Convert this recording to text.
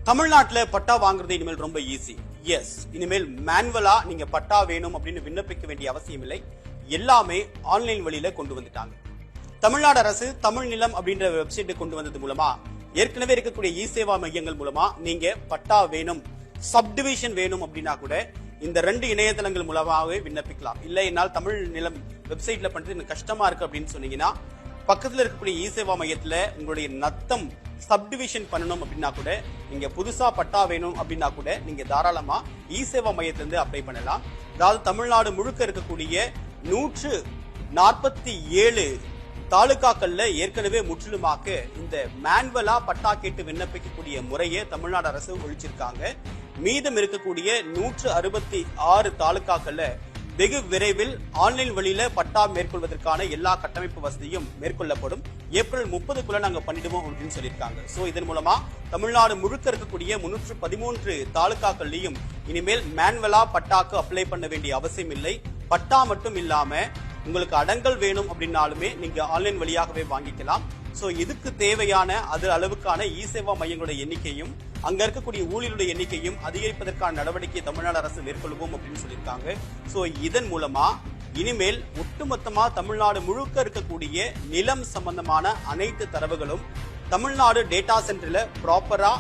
தமிழ்நாட்டுல பட்டா வாங்குறது இனிமேல் ரொம்ப ஈஸி. எஸ், இனிமேல் மேனுவலா நீங்க பட்டா வேணும் அப்படின்னு விண்ணப்பிக்க வேண்டிய அவசியம் இல்லை. எல்லாமே ஆன்லைன் வழியில கொண்டு வந்துட்டாங்க. தமிழ்நாடு அரசு தமிழ் நிலம் அப்படின்ற வெப்சைட் கொண்டு வந்தது மூலமா ஏற்கனவே இருக்கக்கூடிய இ சேவா மையங்கள் மூலமா நீங்க பட்டா வேணும், சப்டிவிஷன் வேணும் அப்படின்னா கூட இந்த 2 இணையதளங்கள் மூலமாகவே விண்ணப்பிக்கலாம். இல்ல என்னால் தமிழ் நிலம் வெப்சைட்ல பண்றது எனக்கு கஷ்டமா இருக்கு அப்படின்னு சொன்னீங்கன்னா பக்கத்துல இருக்கக்கூடிய இ சேவா மையத்துல உங்களுடைய நத்தம் சப்டிவிஷன் பண்ணணும் அப்படின்னா கூட, நீங்க புதுசா பட்டா வேணும் அப்படின்னா கூட நீங்க தாராளமா இ சேவா மையத்துல இருந்து அப்ளை பண்ணலாம். அதாவது தமிழ்நாடு முழுக்க இருக்கக்கூடிய 147 தாலுகாக்கள்ல ஏற்கனவே முற்றிலுமாக இந்த மேனுவலா பட்டா கேட்டு விண்ணப்பிக்கக்கூடிய முறையை தமிழ்நாடு அரசு ஒழிச்சிருக்காங்க. மீதம் இருக்கக்கூடிய 166 தாலுகாக்கள்ல வெகு விரைவில் ஆன்லைன் வழியில பட்டா மேற்கொள்வதற்கான எல்லா கட்டமைப்பு வசதியும் மேற்கொள்ளப்படும். ஏப்ரல் 30க்குள்ள நாங்க பண்ணிடுவோம் அப்படின்னு சொல்லியிருக்காங்க. சோ இதன் மூலமா தமிழ்நாடு முழுக்க இருக்கக்கூடிய 313 தாலுகாக்கள்லயும் இனிமேல் மேனுவலா பட்டாக்கு அப்ளை பண்ண வேண்டிய அவசியம் இல்லை. பட்டா மட்டும் இல்லாம உங்களுக்கு அடங்கல் வேணும் அப்படின்னாலுமே நீங்க ஆன்லைன் வழியாகவே வாங்கிக்கலாம். சோ இதுக்கு தேவையான அது அளவுக்கான இ சேவா மையங்களுடைய எண்ணிக்கையும் அங்க இருக்கக்கூடிய ஊழியருடைய எண்ணிக்கையும் அதிகரிப்பதற்கான நடவடிக்கையை தமிழ்நாடு அரசு மேற்கொள்வோம் அப்படின்னு சொல்லியிருக்காங்க. சோ இதன் மூலமா இனிமேல் ஒட்டுமொத்தமா தமிழ்நாடு முழுக்க இருக்கக்கூடிய நிலம் சம்பந்தமான அனைத்து தரவுகளும் தமிழ்நாடு டேட்டா சென்டர்ல ப்ராப்பரா